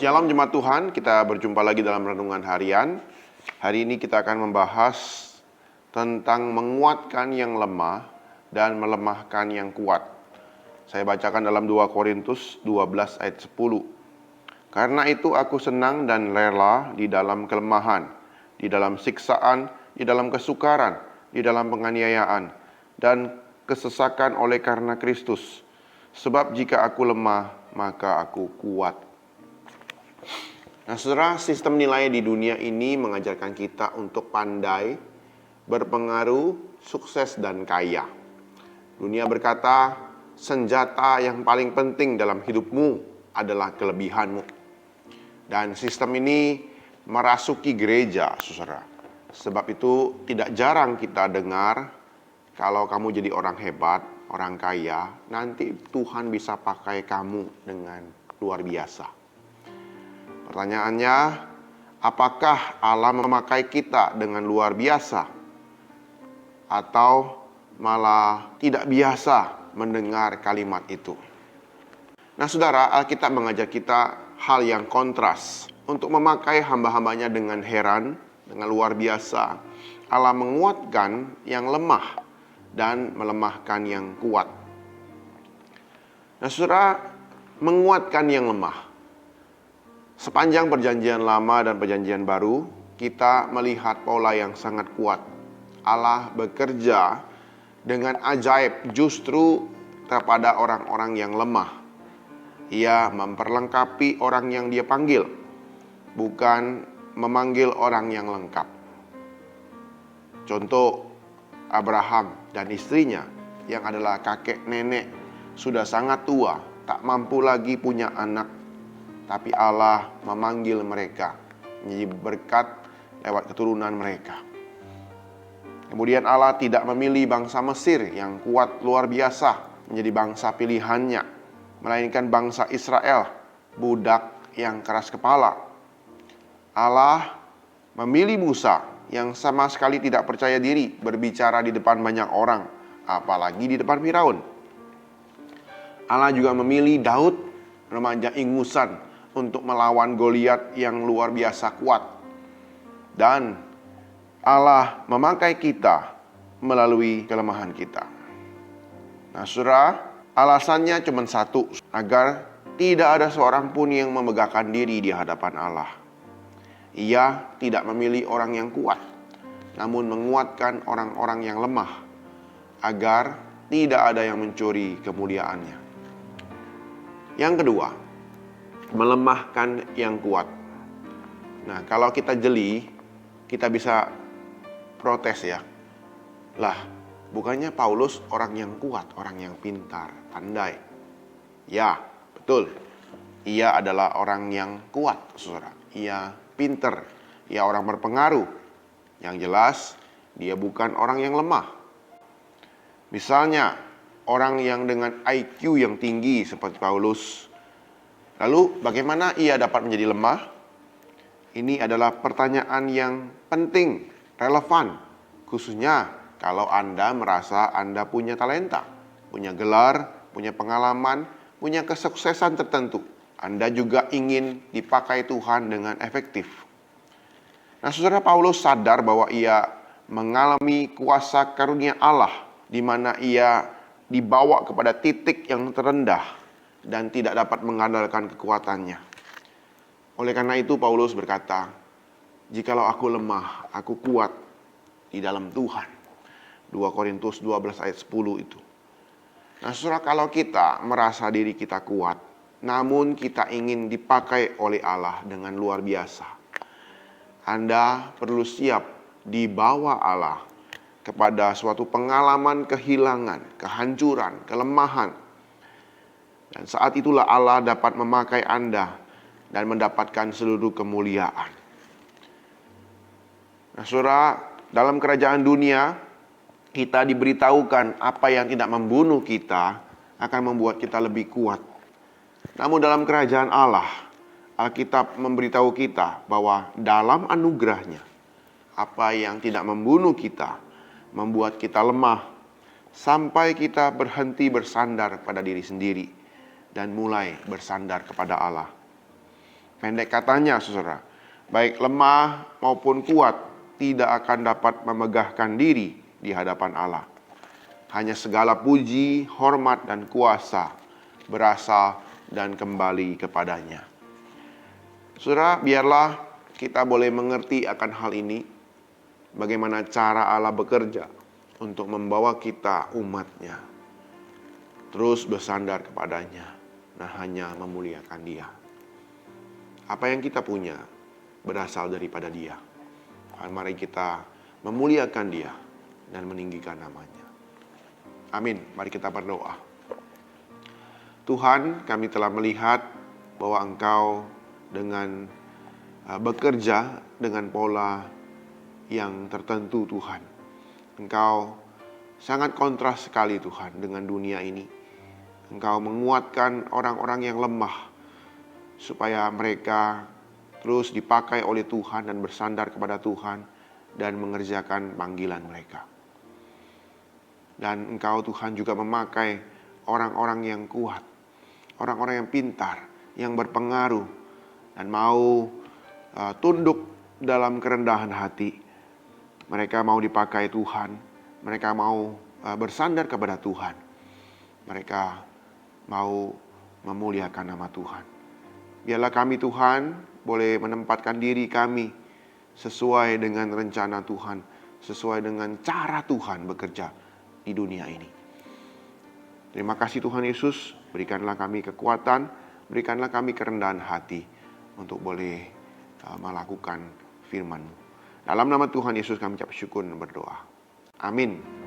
Shalom jemaat Tuhan, kita berjumpa lagi dalam renungan harian. Hari ini kita akan membahas tentang menguatkan yang lemah dan melemahkan yang kuat. Saya bacakan dalam 2 Korintus 12 ayat 10. Karena itu aku senang dan rela di dalam kelemahan, di dalam siksaan, di dalam kesukaran, di dalam penganiayaan, dan kesesakan oleh karena Kristus. Sebab jika aku lemah, maka aku kuat. Nah, saudara, sistem nilai di dunia ini mengajarkan kita untuk pandai, berpengaruh, sukses, dan kaya. Dunia berkata, senjata yang paling penting dalam hidupmu adalah kelebihanmu. Dan sistem ini merasuki gereja, saudara. Sebab itu tidak jarang kita dengar, kalau kamu jadi orang hebat, orang kaya, nanti Tuhan bisa pakai kamu dengan luar biasa. Pertanyaannya, apakah Allah memakai kita dengan luar biasa? Atau malah tidak biasa mendengar kalimat itu? Nah saudara, Alkitab mengajar kita hal yang kontras. Untuk memakai hamba-hambanya dengan heran, dengan luar biasa, Allah menguatkan yang lemah dan melemahkan yang kuat. Nah saudara, menguatkan yang lemah. Sepanjang perjanjian lama dan perjanjian baru, kita melihat pola yang sangat kuat. Allah bekerja dengan ajaib justru kepada orang-orang yang lemah. Ia memperlengkapi orang yang Dia panggil, bukan memanggil orang yang lengkap. Contoh, Abraham dan istrinya yang adalah kakek nenek, sudah sangat tua, tak mampu lagi punya anak. Tapi Allah memanggil mereka menjadi berkat lewat keturunan mereka. Kemudian Allah tidak memilih bangsa Mesir yang kuat luar biasa menjadi bangsa pilihannya, melainkan bangsa Israel, budak yang keras kepala. Allah memilih Musa yang sama sekali tidak percaya diri berbicara di depan banyak orang, apalagi di depan Firaun. Allah juga memilih Daud, remaja ingusan, untuk melawan Goliat yang luar biasa kuat. Dan Allah memakai kita melalui kelemahan kita. Nah saudara, alasannya cuma satu, agar tidak ada seorang pun yang memegahkan diri di hadapan Allah. Ia tidak memilih orang yang kuat, namun menguatkan orang-orang yang lemah, agar tidak ada yang mencuri kemuliaannya. Yang kedua, melemahkan yang kuat. Nah, kalau kita jeli, kita bisa protes ya. Lah, bukannya Paulus orang yang kuat, orang yang pintar, pandai. Ya, betul. Ia adalah orang yang kuat, saudara. Ia pintar, ia orang berpengaruh. Yang jelas, dia bukan orang yang lemah. Misalnya, orang yang dengan IQ yang tinggi seperti Paulus. Lalu bagaimana ia dapat menjadi lemah? Ini adalah pertanyaan yang penting, relevan. Khususnya kalau Anda merasa Anda punya talenta, punya gelar, punya pengalaman, punya kesuksesan tertentu. Anda juga ingin dipakai Tuhan dengan efektif. Nah saudara, Paulus sadar bahwa ia mengalami kuasa karunia Allah, di mana ia dibawa kepada titik yang terendah dan tidak dapat mengandalkan kekuatannya. Oleh karena itu Paulus berkata, jikalau aku lemah, aku kuat di dalam Tuhan. 2 Korintus 12 ayat 10 itu. Nah saudara, kalau kita merasa diri kita kuat, namun kita ingin dipakai oleh Allah dengan luar biasa, Anda perlu siap dibawa Allah kepada suatu pengalaman kehilangan, kehancuran, kelemahan. Dan saat itulah Allah dapat memakai Anda dan mendapatkan seluruh kemuliaan. Nah saudara, dalam kerajaan dunia, kita diberitahukan apa yang tidak membunuh kita akan membuat kita lebih kuat. Namun dalam kerajaan Allah, Alkitab memberitahu kita bahwa dalam anugerahnya, apa yang tidak membunuh kita membuat kita lemah, sampai kita berhenti bersandar pada diri sendiri dan mulai bersandar kepada Allah. Pendek katanya, saudara, baik lemah maupun kuat tidak akan dapat memegahkan diri di hadapan Allah. Hanya segala puji, hormat, dan kuasa berasal dan kembali kepadanya. Saudara, biarlah kita boleh mengerti akan hal ini, bagaimana cara Allah bekerja untuk membawa kita umatnya terus bersandar kepadanya dan hanya memuliakan Dia. Apa yang kita punya berasal daripada Dia. Mari kita memuliakan Dia dan meninggikan namanya. Amin. Mari kita berdoa. Tuhan, kami telah melihat bahwa Engkau dengan bekerja dengan pola yang tertentu, Tuhan. Engkau sangat kontras sekali, Tuhan, dengan dunia ini. Engkau menguatkan orang-orang yang lemah supaya mereka terus dipakai oleh Tuhan dan bersandar kepada Tuhan dan mengerjakan panggilan mereka. Dan Engkau, Tuhan, juga memakai orang-orang yang kuat, orang-orang yang pintar, yang berpengaruh, dan mau tunduk dalam kerendahan hati. Mereka mau dipakai Tuhan, mereka mau bersandar kepada Tuhan, mereka mau memuliakan nama Tuhan. Biarlah kami, Tuhan, boleh menempatkan diri kami sesuai dengan rencana Tuhan, sesuai dengan cara Tuhan bekerja di dunia ini. Terima kasih Tuhan Yesus, berikanlah kami kekuatan, berikanlah kami kerendahan hati untuk boleh melakukan firman-Mu. Dalam nama Tuhan Yesus kami ucap syukur dan berdoa. Amin.